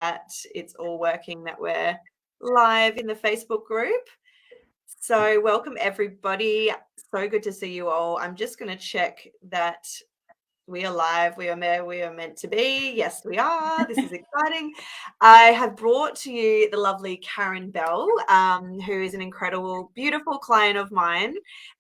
that it's all working, that we're live in the Facebook group. So welcome everybody. So good to see you all. I'm just going to check that we are live. We are meant to be. Yes, we are. This is exciting. I have brought to you the lovely Karin Bell, who is an incredible, beautiful client of mine.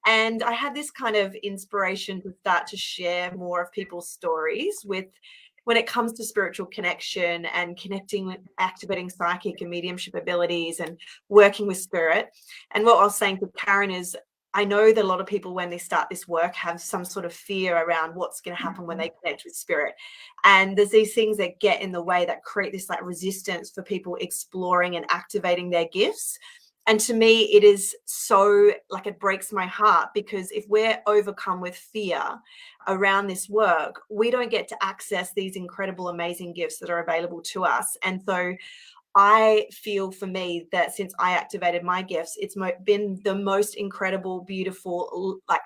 And I had this kind of inspiration to start to share more of people's stories when it comes to spiritual connection and connecting, activating psychic and mediumship abilities and working with spirit. And what I was saying to Karin is, I know that a lot of people, when they start this work, have some sort of fear around what's going to happen when they connect with spirit. And there's these things that get in the way that create this like resistance for people exploring and activating their gifts. And to me, it is so like, it breaks my heart, because if we're overcome with fear around this work, we don't get to access these incredible, amazing gifts that are available to us. And so I feel for me that since I activated my gifts, it's been the most incredible, beautiful, like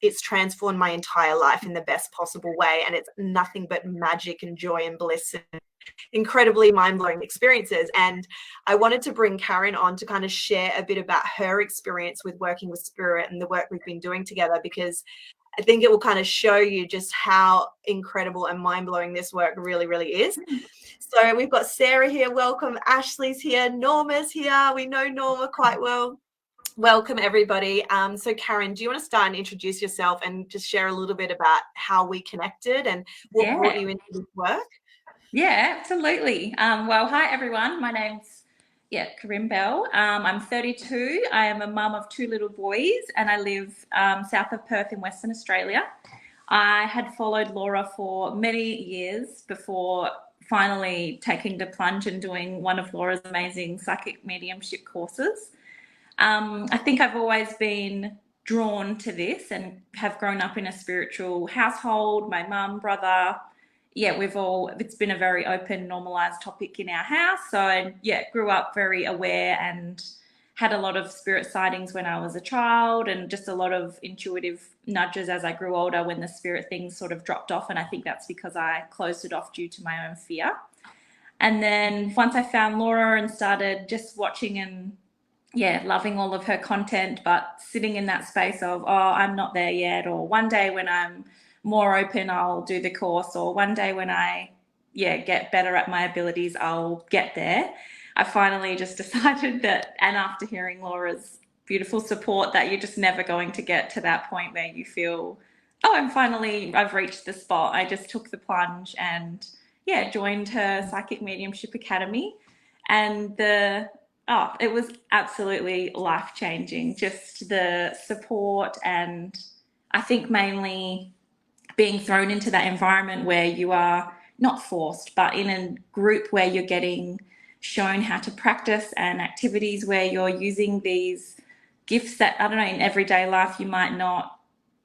it's transformed my entire life in the best possible way. And it's nothing but magic and joy and bliss and incredibly mind-blowing experiences. And I wanted to bring Karin on to kind of share a bit about her experience with working with spirit and the work we've been doing together, because I think it will kind of show you just how incredible and mind-blowing this work really, really is. So we've got Sarah here. Welcome. Ashley's here. Norma's here. We know Norma quite well. Welcome, everybody. So Karin, do you want to start and introduce yourself and just share a little bit about how we connected and what brought you into this work? Yeah, absolutely. Well, hi, everyone. My name's Karin Bell. I'm 32. I am a mum of 2 little boys, and I live south of Perth in Western Australia. I had followed Laura for many years before finally taking the plunge and doing one of Laura's amazing psychic mediumship courses. I think I've always been drawn to this and have grown up in a spiritual household. My mum, brother, it's been a very open, normalized topic in our house. So I grew up very aware and had a lot of spirit sightings when I was a child, and just a lot of intuitive nudges as I grew older when the spirit things sort of dropped off. And I think that's because I closed it off due to my own fear. And then once I found Laura and started just watching and loving all of her content, but sitting in that space of, I'm not there yet, or one day when I'm more open, I'll do the course, or one day when I get better at my abilities, I'll get there. I finally just decided that, and after hearing Laura's beautiful support, that you're just never going to get to that point where you feel, I've reached the spot. I just took the plunge and joined her Psychic Mediumship Academy, and it was absolutely life-changing. Just the support, and I think mainly being thrown into that environment where you are not forced, but in a group where you're getting shown how to practice, and activities where you're using these gifts that, I don't know, in everyday life you might not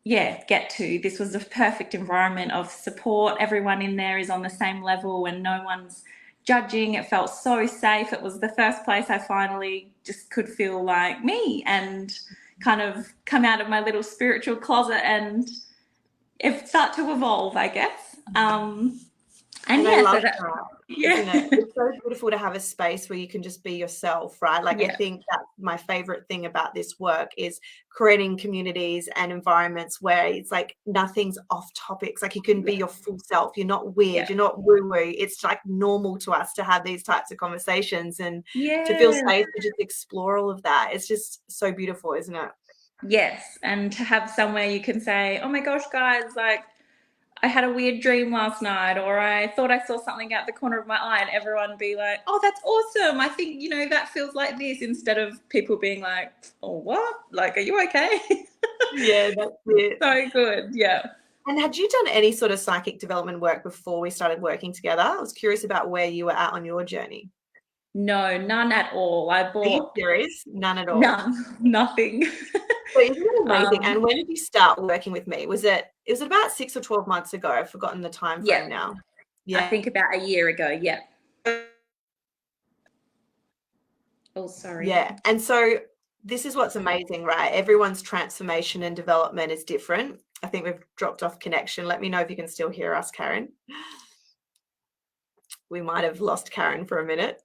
get to. This was the perfect environment of support. Everyone in there is on the same level and no one's judging. It felt so safe. It was the first place I finally just could feel like me and kind of come out of my little spiritual closet and start to evolve, I guess. And I love that. Isn't it? It's so beautiful to have a space where you can just be yourself, right? Like, I think that my favorite thing about this work is creating communities and environments where it's like nothing's off topics. Like, you can be your full self. You're not weird. You're not woo-woo. It's like normal to us to have these types of conversations and to feel safe to just explore all of that. It's just so beautiful, isn't it? Yes. And to have somewhere you can say, oh my gosh, guys, like, I had a weird dream last night, or I thought I saw something out the corner of my eye, and everyone be like, oh, that's awesome. I think, that feels like this, instead of people being like, oh, what? Like, are you okay? Yeah, that's it. So good. Yeah. And had you done any sort of psychic development work before we started working together? I was curious about where you were at on your journey. No, none at all. Are you serious? None at all? Nothing. So isn't it amazing? And when did you start working with me? Was it about 6 or 12 months ago? I've forgotten the time frame now. Yeah. I think about a year ago. Yeah. Oh, sorry. Yeah. And so this is what's amazing, right? Everyone's transformation and development is different. I think we've dropped off connection. Let me know if you can still hear us, Karin. we might have lost Karin for a minute.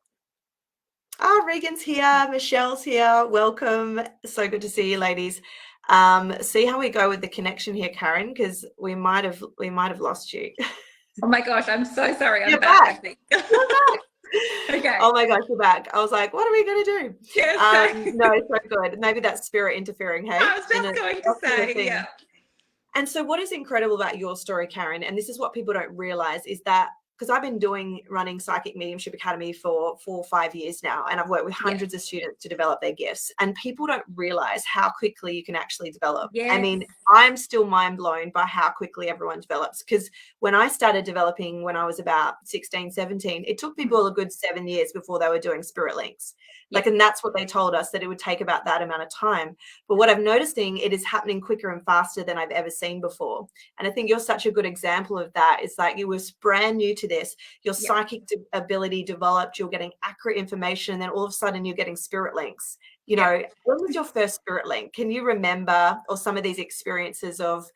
Ah, Regan's here, Michelle's here. Welcome. So good to see you, ladies. See how we go with the connection here, Karin, because we might have lost you. Oh my gosh, I'm so sorry. You're I'm back, I think. You're back. Okay. Oh my gosh, you're back. I was like, what are we going to do? Yes. No, so good. Maybe that's spirit interfering, hey? I was just going to say, yeah. And so what is incredible about your story, Karin, and this is what people don't realize, is that because I've been running Psychic Mediumship Academy for 4 or 5 years now, and I've worked with hundreds of students to develop their gifts, and people don't realize how quickly you can actually develop. Yes. I mean, I'm still mind blown by how quickly everyone develops, because when I started developing when I was about 16, 17, it took people a good 7 years before they were doing spirit links. Like, and that's what they told us, that it would take about that amount of time. But what I'm noticing, it is happening quicker and faster than I've ever seen before. And I think you're such a good example of that. It's like you were brand new to this, your psychic ability developed, you're getting accurate information, and then all of a sudden you're getting spirit links. You know, when was your first spirit link? Can you remember, or some of these experiences of,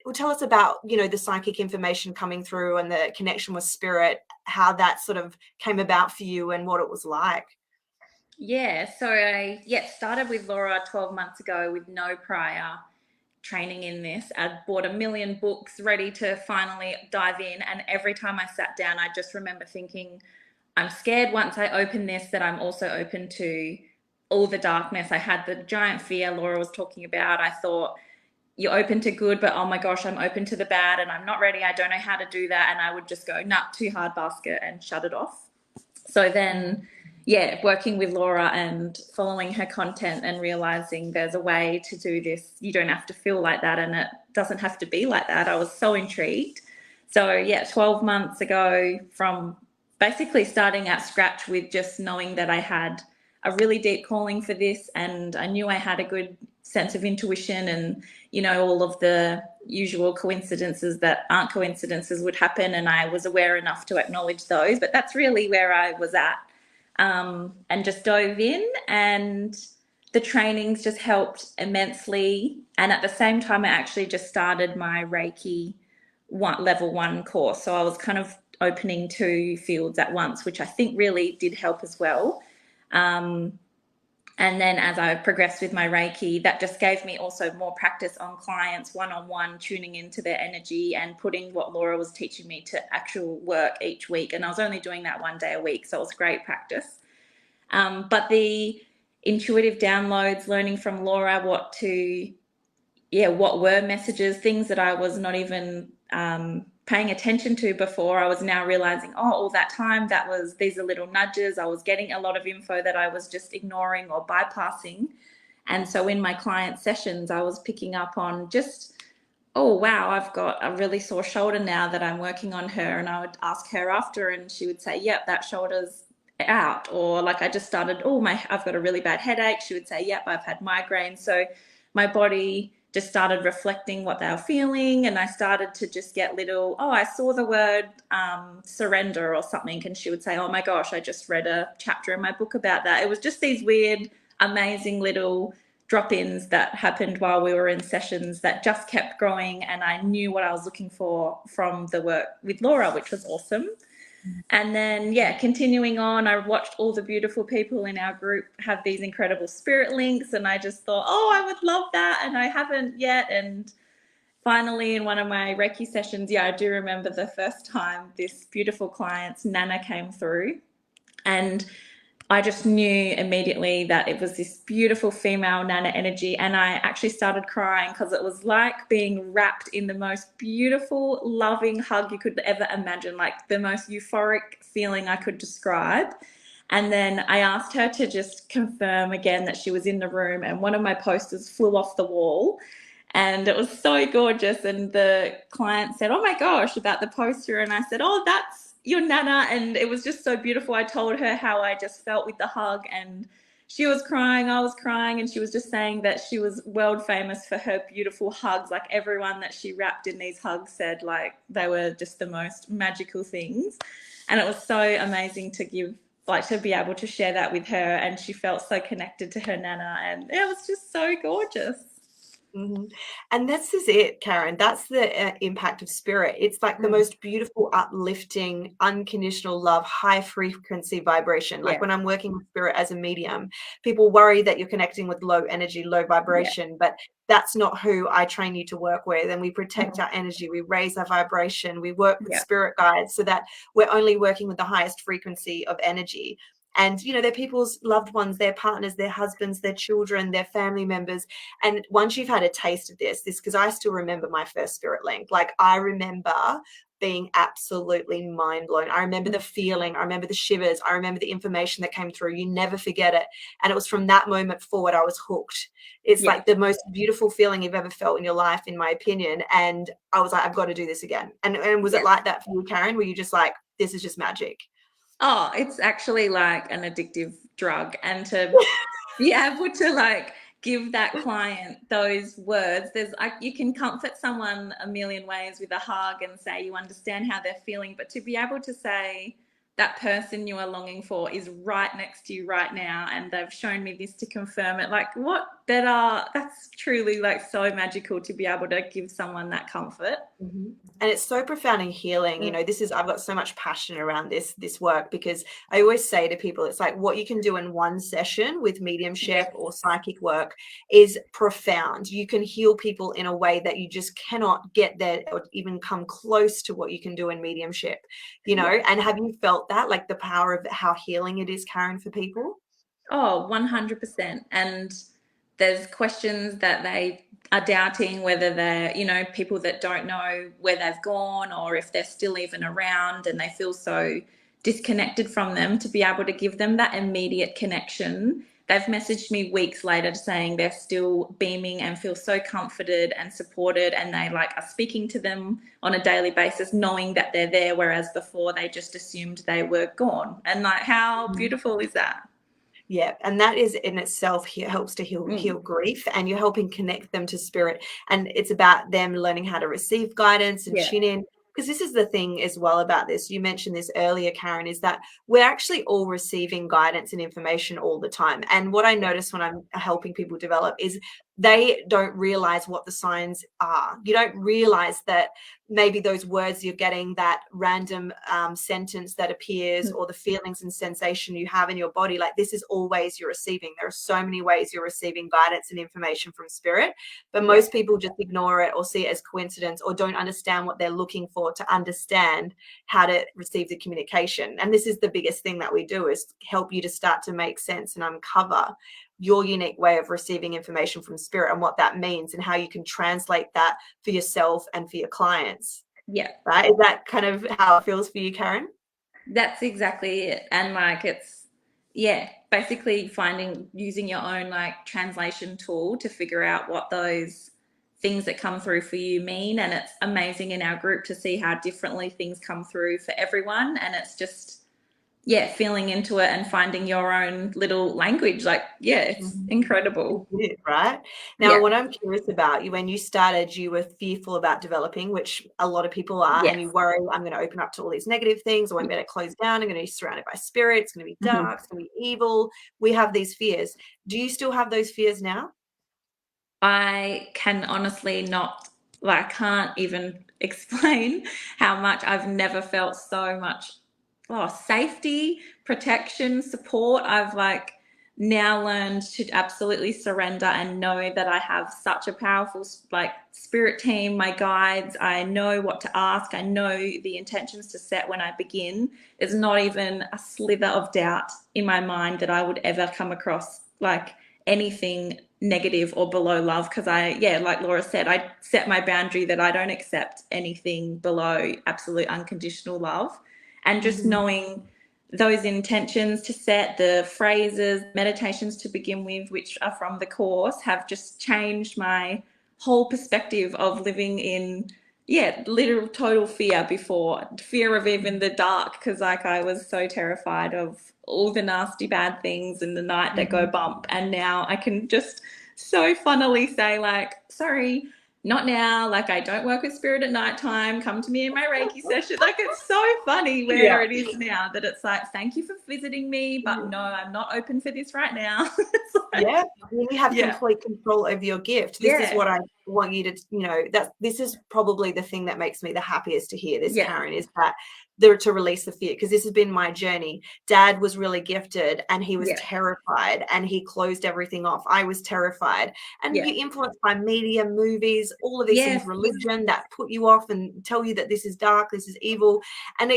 well, tell us about, you know, the psychic information coming through and the connection with spirit, how that sort of came about for you and what it was like. Yeah, so I started with Laura 12 months ago with no prior training in this. I bought a million books ready to finally dive in, and every time I sat down, I just remember thinking, I'm scared once I open this that I'm also open to all the darkness. I had the giant fear Laura was talking about. I thought, you're open to good, but oh my gosh, I'm open to the bad and I'm not ready. I don't know how to do that. And I would just go, nah, too hard basket, and shut it off. So then, working with Laura and following her content and realizing there's a way to do this. You don't have to feel like that, and it doesn't have to be like that. I was so intrigued. So 12 months ago, from basically starting at scratch with just knowing that I had a really deep calling for this, and I knew I had a good sense of intuition, and all of the usual coincidences that aren't coincidences would happen, and I was aware enough to acknowledge those. But that's really where I was at, and just dove in, and the trainings just helped immensely. And at the same time, I actually just started my Reiki level 1 course, so I was kind of opening 2 fields at once, which I think really did help as well. And then as I progressed with my Reiki, that just gave me also more practice on clients, one-on-one, tuning into their energy and putting what Laura was teaching me to actual work each week. And I was only doing that 1 day a week, so it was great practice. But the intuitive downloads, learning from Laura what were messages, things that I was not even paying attention to before, I was now realizing, all that time, these are little nudges. I was getting a lot of info that I was just ignoring or bypassing. And so in my client sessions, I was picking up on just, oh, wow, I've got a really sore shoulder now that I'm working on her. And I would ask her after, and she would say, yep, that shoulder's out. Or like I just started, I've got a really bad headache. She would say, yep, I've had migraines. So my body just started reflecting what they were feeling, and I started to just get little, I saw the word surrender or something, and she would say, oh my gosh, I just read a chapter in my book about that. It was just these weird, amazing little drop-ins that happened while we were in sessions that just kept growing, and I knew what I was looking for from the work with Laura, which was awesome. And then, continuing on, I watched all the beautiful people in our group have these incredible spirit links, and I just thought, I would love that, and I haven't yet. And finally, in one of my Reiki sessions, I do remember the first time this beautiful client's Nana came through, and I just knew immediately that it was this beautiful female Nana energy, and I actually started crying because it was like being wrapped in the most beautiful, loving hug you could ever imagine, like the most euphoric feeling I could describe. And then I asked her to just confirm again that she was in the room, and one of my posters flew off the wall, and it was so gorgeous. And the client said, oh my gosh, about the poster, and I said, that's your Nana. And it was just so beautiful. I told her how I just felt with the hug, and she was crying, I was crying, and she was just saying that she was world famous for her beautiful hugs. Like everyone that she wrapped in these hugs said like they were just the most magical things. And it was so amazing to be able to share that with her, and she felt so connected to her Nana, and it was just so gorgeous. Mhm. And this is it, Karen. That's the impact of spirit. It's like the most beautiful, uplifting, unconditional love, high frequency vibration. Like Yeah. when I'm working with spirit as a medium, people worry that you're connecting with low energy, low Yeah. vibration, but that's not who I train you to work with. And we protect Mhm. our energy, we raise our vibration, we work with Yeah. spirit guides so that we're only working with the highest frequency of energy. And, you know, they're people's loved ones, their partners, their husbands, their children, their family members. And once you've had a taste of this, because I still remember my first spirit link, like I remember being absolutely mind blown. I remember the feeling, I remember the shivers, I remember the information that came through. You never forget it. And it was from that moment forward, I was hooked. It's Yeah. like the most beautiful feeling you've ever felt in your life, in my opinion. And I was like, I've got to do this again. And was it Yeah. like that for you, Karen? Were you just like, this is just magic? Oh, it's actually like an addictive drug. And to be able to like give that client those words, there's like, you can comfort someone a million ways with a hug and say you understand how they're feeling, but to be able to say that person you are longing for is right next to you right now and they've shown me this to confirm it, like what better, that's truly like so magical to be able to give someone that comfort. Mhm. And it's so profound and healing. You know, this is, I've got so much passion around this work, because I always say to people, it's like what you can do in one session with mediumship Yes. or psychic work is profound. You can heal people in a way that you just cannot get there or even come close to what you can do in mediumship, you know. Yeah. And have you felt that, like the power of how healing it is, Karen, for people? Oh, 100%. And there's questions that they are doubting whether they're, you know, people that don't know where they've gone or if they're still even around and they feel so disconnected from them, to be able to give them that immediate connection. They've messaged me weeks later saying they're still beaming and feel so comforted and supported, and they like are speaking to them on a daily basis knowing that they're there, whereas before they just assumed they were gone. And like, how beautiful is that? Yeah, and that is in itself helps to heal grief, and you're helping connect them to spirit. And it's about them learning how to receive guidance and Yeah. tune in. Because this is the thing as well about this. You mentioned this earlier, Karen, is that we're actually all receiving guidance and information all the time. And what I notice when I'm helping people develop is they don't realize what the signs are. You don't realize that maybe those words you're getting, that random sentence that appears, or the feelings and sensation you have in your body, like this is always you're receiving. There are so many ways you're receiving guidance and information from spirit, but most people just ignore it or see it as coincidence, or don't understand what they're looking for to understand how to receive the communication. And this is the biggest thing that we do, is help you to start to make sense and uncover your unique way of receiving information from spirit and what that means, and how you can translate that for yourself and for your clients. Yeah, Right? Is that kind of how it feels for you, Karen? that's exactly it. And like, it's, yeah, basically finding, using your own like translation tool to figure out what those things that come through for you mean. And it's amazing in our group to see how differently things come through for everyone. And it's just, yeah, feeling into it and finding your own little language. Like, yeah, it's Mhm. incredible. It is, right? Now, Yeah. what I'm curious about, you, when you started, you were fearful about developing, which a lot of people are, and you Yes. worry, I'm going to open up to all these negative things, or I'm going to close down, I'm going to be surrounded by spirits, it's going to be Mhm. dark, it's going to be evil. We have these fears. Do you still have those fears now? I can honestly not, like, can't even explain how much I've never felt so much, oh, safety, protection, support. I've like now learned to absolutely surrender and know that I have such a powerful like spirit team, my guides. I know what to ask. I know the intentions to set when I begin. There's not even a slither of doubt in my mind that I would ever come across like anything negative or below love, because I, yeah, like Laura said, I set my boundary that I don't accept anything below absolute unconditional love. And just Mhm. knowing those intentions to set, the phrases, meditations to begin with, which are from the course, have just changed my whole perspective of living in, yeah, literal total fear before, fear of even the dark, because like I was so terrified of all the nasty bad things in the night that go Mhm. bump. And now I can just so funnily say like, sorry, not now, like I don't work with spirit at nighttime, come to me in my Reiki session. Like it's so funny where it is now that it's like, thank you for visiting me, but no, I'm not open for this right now. It's like, Yeah, you have complete control over your gift. This is what I want you to, this is probably the thing that makes me the happiest to hear this, Karin, is that to release the fear, because this has been my journey. Dad was really gifted and he was terrified and he closed everything off. I was terrified. And you're influenced by media, movies, all of these things, religion that put you off and tell you that this is dark, this is evil. And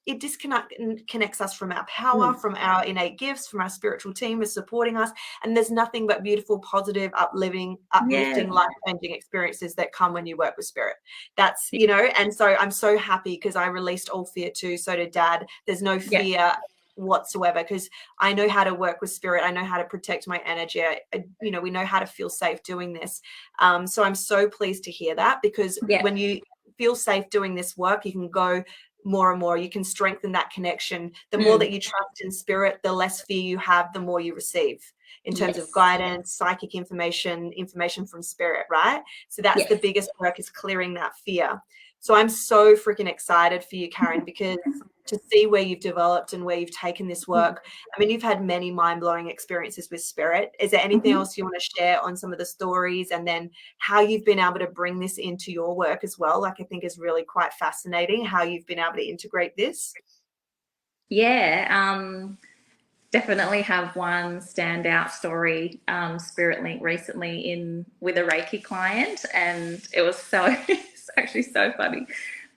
it disconnects us from our power, from our innate gifts, from our spiritual team is supporting us. And there's nothing but beautiful, positive, uplifting, life-changing experiences that come when you work with spirit. That's, and so I'm so happy because I released all fear too. So did Dad. There's no fear whatsoever because I know how to work with spirit. I know how to protect my energy. We know how to feel safe doing this. So I'm so pleased to hear that, because when you feel safe doing this work, you can go more and more. You can strengthen that connection. The more that you trust in spirit, the less fear you have, the more you receive in terms of guidance, psychic information from spirit, right? So that's the biggest work, is clearing that fear. So I'm so freaking excited for you, Karin, because to see where you've developed and where you've taken this work. I mean, you've had many mind-blowing experiences with spirit. Is there anything else you want to share on some of the stories, and then how you've been able to bring this into your work as well? Like, I think is really quite fascinating how you've been able to integrate this. Definitely have one standout story, Spirit Link recently with a Reiki client, and it was it's actually so funny.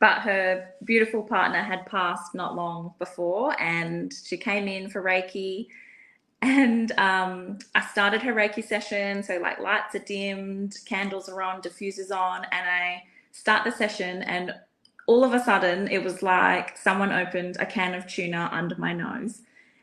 But her beautiful partner had passed not long before, and she came in for Reiki, and I started her Reiki session. So like lights are dimmed, candles are on, diffusers on, and I start the session, and all of a sudden it was like someone opened a can of tuna under my nose,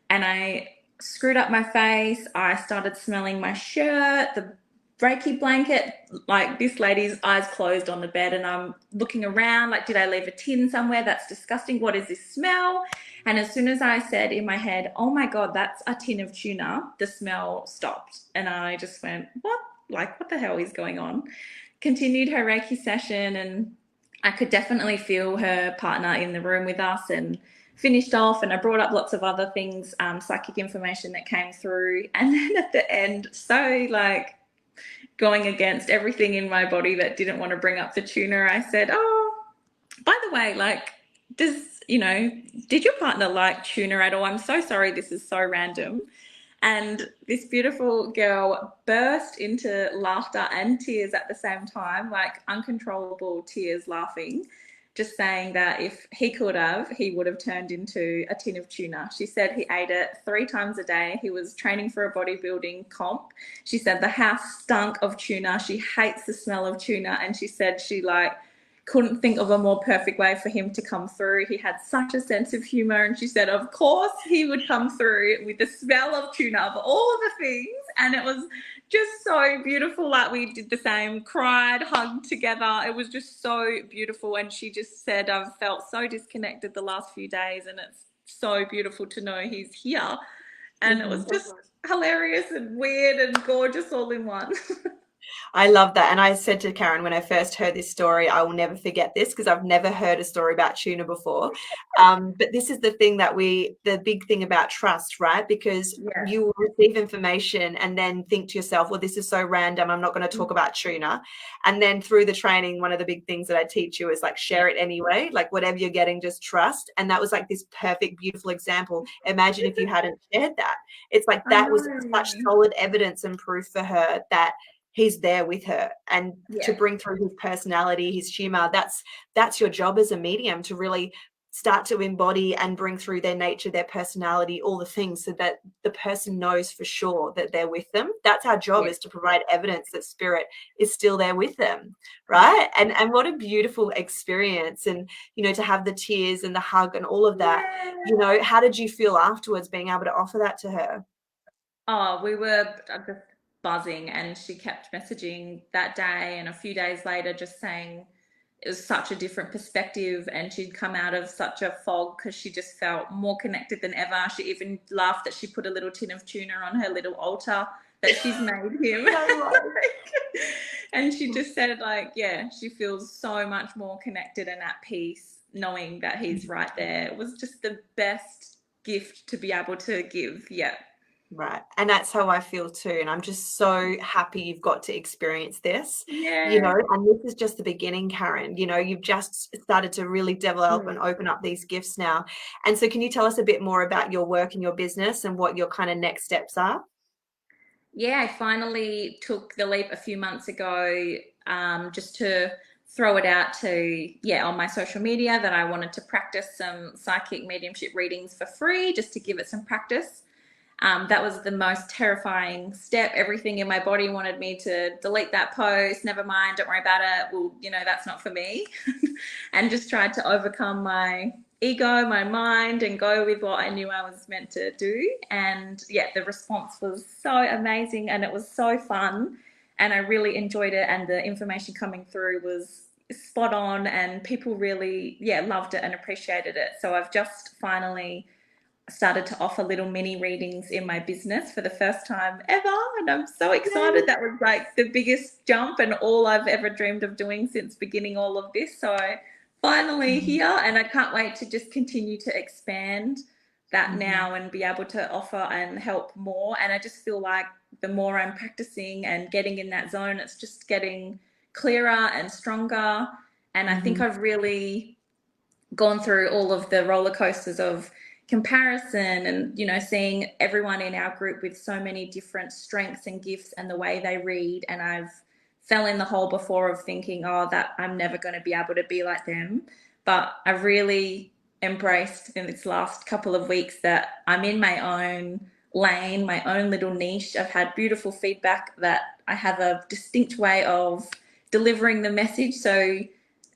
and I screwed up my face. I started smelling my shirt, the Reiki blanket. Like, this lady's eyes closed on the bed, and I'm looking around like, did I leave a tin somewhere? That's disgusting. What is this smell? And as soon as I said in my head, oh my God, that's a tin of tuna, the smell stopped. And I just went, what? Like, what the hell is going on? Continued her Reiki session, and I could definitely feel her partner in the room with us, and finished off, and I brought up lots of other things, psychic information that came through. And then at the end, so like going against everything in my body that didn't want to bring up the tuna, I said, oh, by the way, like, did your partner like tuna at all? I'm so sorry, this is so random. And this beautiful girl burst into laughter and tears at the same time, like uncontrollable tears, laughing, just saying that if he could have, he would have turned into a tin of tuna. She said he ate it 3 times a day. He was training for a bodybuilding comp. She said the house stunk of tuna. She hates the smell of tuna. And she said she couldn't think of a more perfect way for him to come through. He had such a sense of humor, and she said, of course he would come through with the smell of tuna of all the things. And it was just so beautiful. Like, we did the same, cried, hugged together. It was just so beautiful. And she just said, I've felt so disconnected the last few days, and it's so beautiful to know he's here. And it was just hilarious and weird and gorgeous all in one. I love that. And I said to Karin when I first heard this story, I will never forget this, because I've never heard a story about tuna before. But this is the thing the big thing about trust, right? Because you will receive information and then think to yourself, well, this is so random, I'm not going to talk about tuna. And then through the training, one of the big things that I teach you is like, share it anyway. Like, whatever you're getting, just trust. And that was like this perfect, beautiful example. Imagine if you hadn't shared that. It's like, that was such solid evidence and proof for her that he's there with her, and to bring through his personality, his humor. That's your job as a medium, to really start to embody and bring through their nature, their personality, all the things, so that the person knows for sure that they're with them. That's our job, is to provide evidence that spirit is still there with them, right? And what a beautiful experience. And to have the tears and the hug and all of that, how did you feel afterwards being able to offer that to her? Oh, we were just buzzing, and she kept messaging that day and a few days later, just saying it was such a different perspective, and she'd come out of such a fog because she just felt more connected than ever. She even laughed that she put a little tin of tuna on her little altar that she's made him. And she just said, like, yeah, she feels so much more connected and at peace knowing that he's right there. It was just the best gift to be able to give. Yeah. Right. And that's how I feel too. And I'm just so happy you've got to experience this, Yeah. you know, and this is just the beginning, Karin. You know, you've just started to really develop and open up these gifts now. And so can you tell us a bit more about your work and your business and what your kind of next steps are? Yeah, I finally took the leap a few months ago, just to throw it out to, on my social media, that I wanted to practice some psychic mediumship readings for free, just to give it some practice. That was the most terrifying step. Everything in my body wanted me to delete that post. Never mind, don't worry about it. Well, you know, that's not for me. And just tried to overcome my ego, my mind, and go with what I knew I was meant to do. And yeah, the response was so amazing and it was so fun. And I really enjoyed it. And the information coming through was spot on and people really, loved it and appreciated it. So I've just finally started to offer little mini readings in my business for the first time ever, and I'm so excited. That was like the biggest jump and all I've ever dreamed of doing since beginning all of this. So finally here, and I can't wait to just continue to expand that now and be able to offer and help more. And I just feel like the more I'm practicing and getting in that zone, it's just getting clearer and stronger. And I think I've really gone through all of the roller coasters of comparison and, you know, seeing everyone in our group with so many different strengths and gifts and the way they read. And I've fell in the hole before of thinking, oh, that I'm never going to be able to be like them. But I've really embraced in this last couple of weeks that I'm in my own lane, my own little niche. I've had beautiful feedback that I have a distinct way of delivering the message. So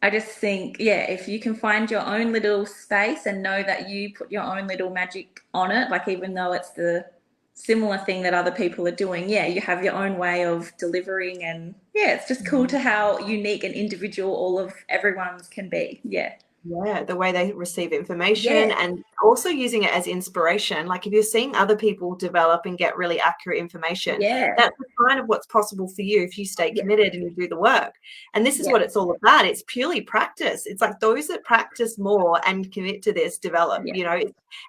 I just think, if you can find your own little space and know that you put your own little magic on it, like even though it's the similar thing that other people are doing, you have your own way of delivering. And it's just cool to how unique and individual all of everyone's can be. Yeah, the way they receive information and also using it as inspiration. Like if you're seeing other people develop and get really accurate information, that's a sign of what's possible for you if you stay committed and you do the work. And this is what it's all about. It's purely practice. It's like those that practice more and commit to this develop, you know,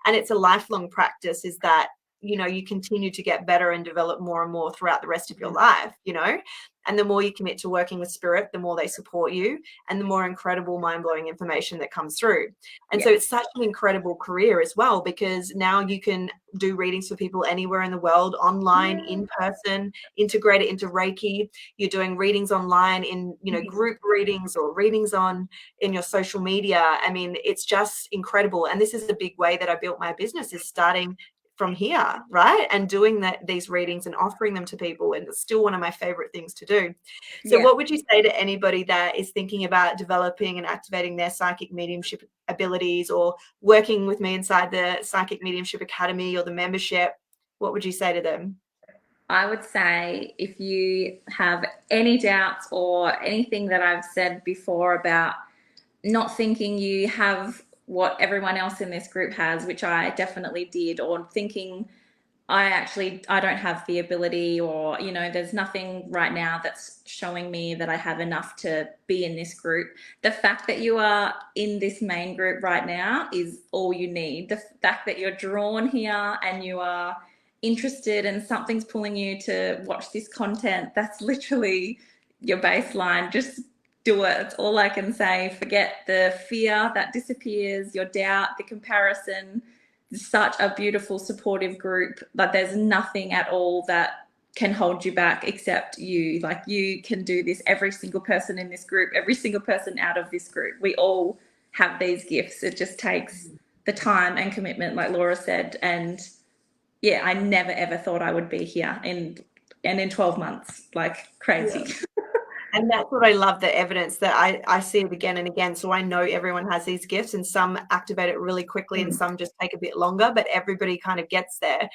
and it's a lifelong practice, is that, you know, you continue to get better and develop more and more throughout the rest of your life, you know. And the more you commit to working with spirit, the more they support you and the more incredible, mind-blowing information that comes through. And so it's such an incredible career as well, because now you can do readings for people anywhere in the world, online, in person, integrate it into Reiki. You're doing readings online in, you know, group readings or readings in your social media. I mean, it's just incredible. And this is a big way that I built my business, is starting from here, right? And doing these readings and offering them to people. And it's still one of my favorite things to do. So what would you say to anybody that is thinking about developing and activating their psychic mediumship abilities, or working with me inside the Psychic Mediumship Academy or the membership? What would you say to them? I would say, if you have any doubts or anything that I've said before about not thinking you have what everyone else in this group has, which I definitely did, or thinking I don't have the ability, or, you know, there's nothing right now that's showing me that I have enough to be in this group. The fact that you are in this main group right now is all you need. The fact that you're drawn here and you are interested and something's pulling you to watch this content, that's literally your baseline. Just do it. It's all I can say. Forget the fear that disappears, your doubt, the comparison. It's such a beautiful, supportive group. Like there's nothing at all that can hold you back except you. Like you can do this. Every single person in this group, every single person out of this group, we all have these gifts. It just takes the time and commitment, like Laura said. And I never ever thought I would be here in 12 months. Like crazy. And that's what I love, the evidence that I see it again and again. So I know everyone has these gifts, and some activate it really quickly and some just take a bit longer, but everybody kind of gets there.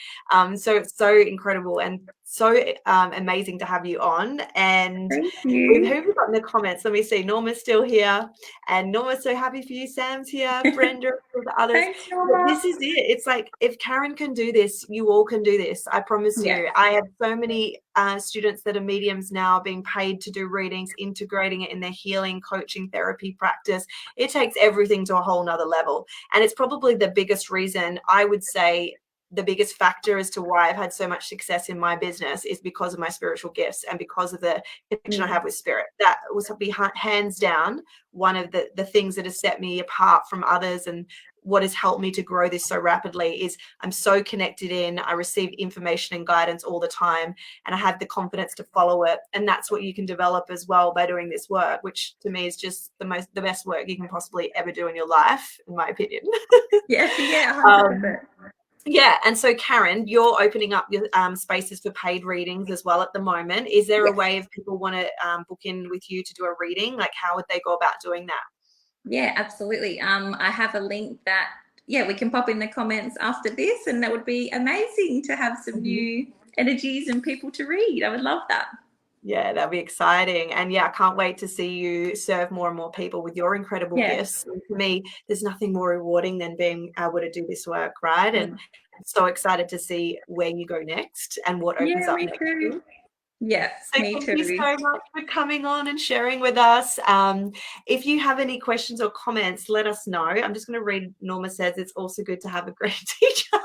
So it's so incredible and so amazing to have you on. And Thank who you. have we got in the comments? Let me see. Norma's still here. And Norma's so happy for you. Sam's here. Brenda, the others. Thanks, But Norma. this is it. It's like, if Karin can do this, you all can do this. I promise Yeah. you. I have so many students that are mediums now being paid to do readings, integrating it in their healing, coaching, therapy practice. It takes everything to a whole nother level. And it's probably the biggest reason, I would say, the biggest factor as to why I've had so much success in my business is because of my spiritual gifts and because of the connection I have with spirit. That was hands down one of the things that has set me apart from others, and what has helped me to grow this so rapidly is I'm so connected in. I receive information and guidance all the time, and I have the confidence to follow it. And that's what you can develop as well by doing this work, which to me is just the best work you can possibly ever do in your life, in my opinion. Yes, yeah, 100%. Yeah, and so Karin, you're opening up your spaces for paid readings as well at the moment. Is there a way if people want to book in with you to do a reading? Like, how would they go about doing that? Yeah, absolutely. I have a link that, we can pop in the comments after this, and that would be amazing to have some new energies and people to read. I would love that. Yeah, that'd be exciting. And yeah, I can't wait to see you serve more and more people with your incredible gifts. And for me, there's nothing more rewarding than being able to do this work, right? And I'm so excited to see where you go next and what opens up me next. too. Yeah, So me thank too. you so much for coming on and sharing with us. If you have any questions or comments, let us know. I'm just going to read. Norma says it's also good to have a great teacher.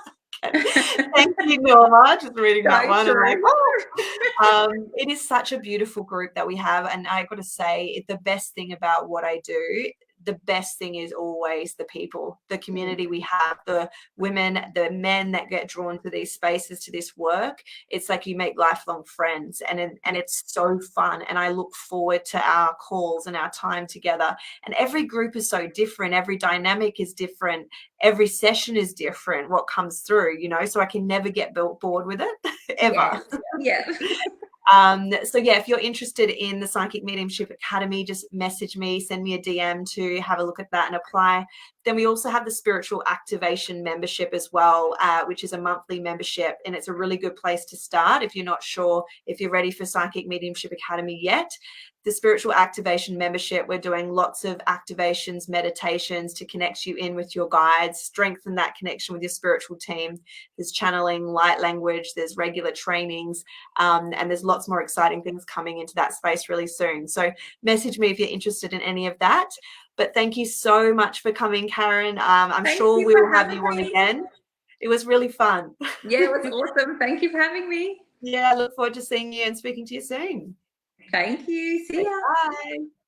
Thank you, Norma. Just reading that one. I'm like, it is such a beautiful group that we have. And I got to say, the best thing about what I do, the best thing is always the people, the community we have, the women, the men that get drawn to these spaces, to this work. It's like you make lifelong friends, and it's so fun. And I look forward to our calls and our time together. And every group is so different. Every dynamic is different. Every session is different, what comes through, so I can never get bored with it ever. Yeah. So yeah, if you're interested in the Psychic Mediumship Academy, just message me, send me a DM to have a look at that and apply. Then we also have the Spiritual Activation membership as well, which is a monthly membership, and it's a really good place to start if you're not sure if you're ready for Psychic Mediumship Academy yet. The Spiritual Activation membership, we're doing lots of activations, meditations to connect you in with your guides, strengthen that connection with your spiritual team. There's channeling, light language, there's regular trainings, and there's lots more exciting things coming into that space really soon. So message me if you're interested in any of that. But thank you so much for coming, Karin. I'm sure we will have you on again. It was really fun. Yeah, it was awesome. Thank you for having me. Yeah, I look forward to seeing you and speaking to you soon. Thank you. See ya. Bye.